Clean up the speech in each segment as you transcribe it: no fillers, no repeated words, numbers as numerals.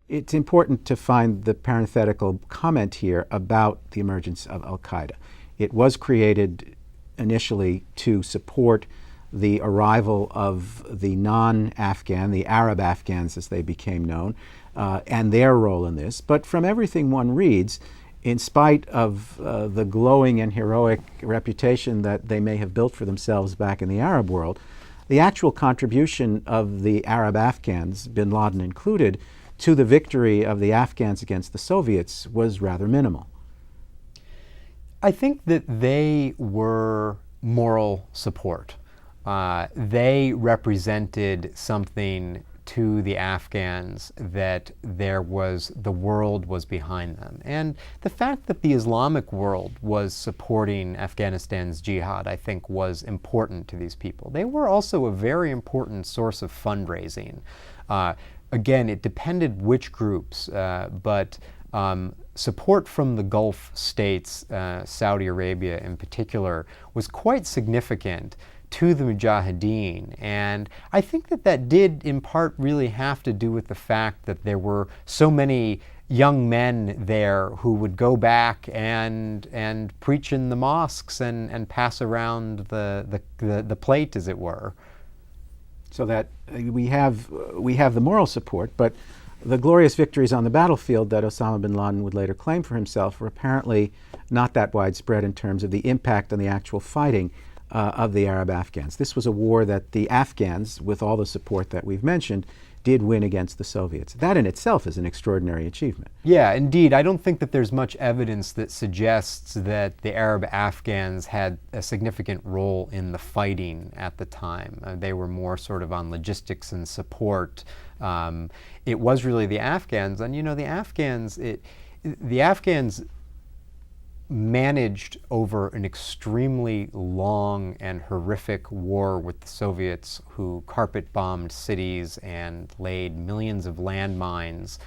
It's important to find the parenthetical comment here about the emergence of Al-Qaeda. It was created initially to support the arrival of the non-Afghan, the Arab Afghans as they became known, and their role in this. But from everything one reads, in spite of the glowing and heroic reputation that they may have built for themselves back in the Arab world, the actual contribution of the Arab Afghans, bin Laden included, to the victory of the Afghans against the Soviets was rather minimal. I think that they were moral support. They represented something to the Afghans that the world was behind them. And the fact that the Islamic world was supporting Afghanistan's jihad, I think, was important to these people. They were also a very important source of fundraising. Again, it depended which groups, but support from the Gulf states, Saudi Arabia in particular, was quite significant to the Mujahideen. And I think that did in part really have to do with the fact that there were so many young men there who would go back and preach in the mosques and pass around the plate, as it were. So that we have the moral support, but the glorious victories on the battlefield that Osama bin Laden would later claim for himself were apparently not that widespread in terms of the impact on the actual fighting of the Arab Afghans. This was a war that the Afghans, with all the support that we've mentioned, did win against the Soviets. That in itself is an extraordinary achievement. Yeah, indeed. I don't think that there's much evidence that suggests that the Arab Afghans had a significant role in the fighting at the time. They were more sort of on logistics and support. It was really the Afghans, and the Afghans managed over an extremely long and horrific war with the Soviets, who carpet-bombed cities and laid millions of landmines,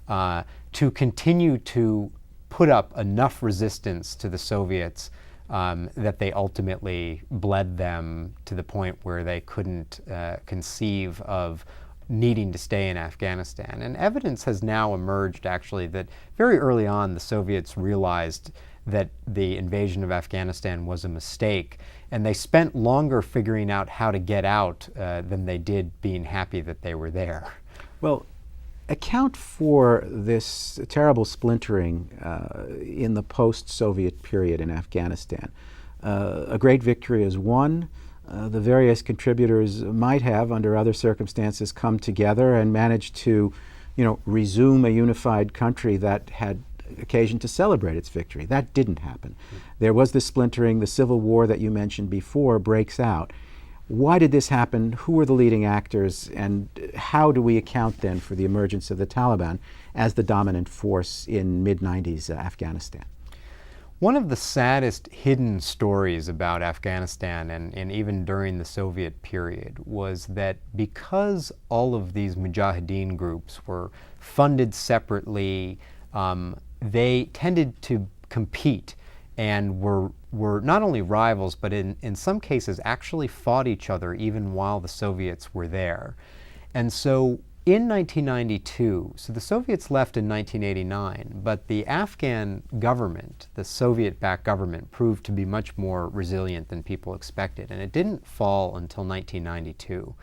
to continue to put up enough resistance to the Soviets that they ultimately bled them to the point where they couldn't conceive of needing to stay in Afghanistan. And evidence has now emerged, actually, that very early on the Soviets realized that the invasion of Afghanistan was a mistake, and they spent longer figuring out how to get out than they did being happy that they were there. Well, account for this terrible splintering in the post-Soviet period in Afghanistan. A great victory is won. The various contributors might have, under other circumstances, come together and managed to, resume a unified country that had occasion to celebrate its victory. That didn't happen. There was this splintering. The civil war that you mentioned before breaks out. Why did this happen? Who were the leading actors? And how do we account then for the emergence of the Taliban as the dominant force in mid-90s Afghanistan? One of the saddest hidden stories about Afghanistan, and even during the Soviet period, was that because all of these Mujahideen groups were funded separately, they tended to compete and were not only rivals, but in some cases actually fought each other even while the Soviets were there. And so in 1992, so the Soviets left in 1989, but the Afghan government, the Soviet-backed government, proved to be much more resilient than people expected, and it didn't fall until 1992.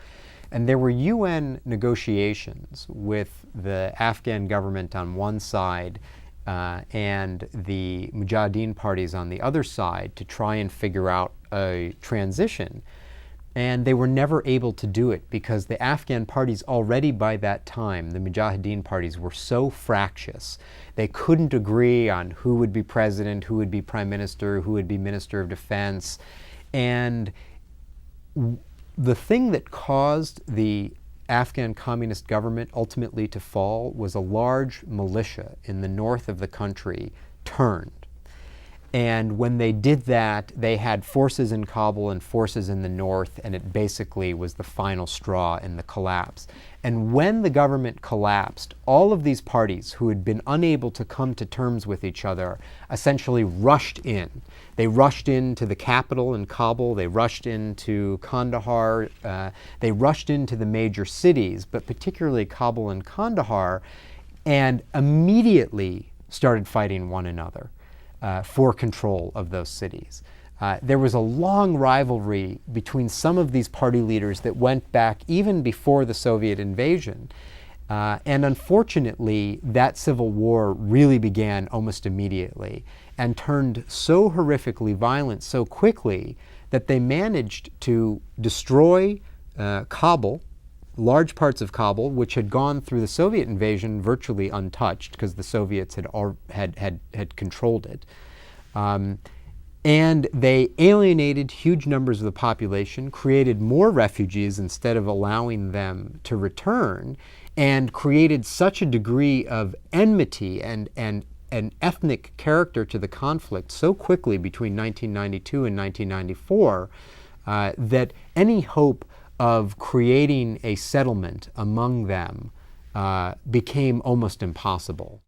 And there were UN negotiations with the Afghan government on one side and the Mujahideen parties on the other side to try and figure out a transition. And they were never able to do it because the Afghan parties already by that time, the Mujahideen parties, were so fractious. They couldn't agree on who would be president, who would be prime minister, who would be minister of defense. And the thing that caused the Afghan communist government ultimately to fall was a large militia in the north of the country turned. And when they did that, they had forces in Kabul and forces in the north, and it basically was the final straw in the collapse. And when the government collapsed, all of these parties who had been unable to come to terms with each other essentially rushed in. They rushed into the capital in Kabul, they rushed into Kandahar, they rushed into the major cities, but particularly Kabul and Kandahar. and immediately started fighting one another for control of those cities. There was a long rivalry between some of these party leaders that went back even before the Soviet invasion. And unfortunately, that civil war really began almost immediately and turned so horrifically violent so quickly that they managed to destroy Kabul, large parts of Kabul, which had gone through the Soviet invasion virtually untouched because the Soviets had controlled it. And they alienated huge numbers of the population, created more refugees instead of allowing them to return, and created such a degree of enmity and an ethnic character to the conflict so quickly between 1992 and 1994 that any hope of creating a settlement among them became almost impossible.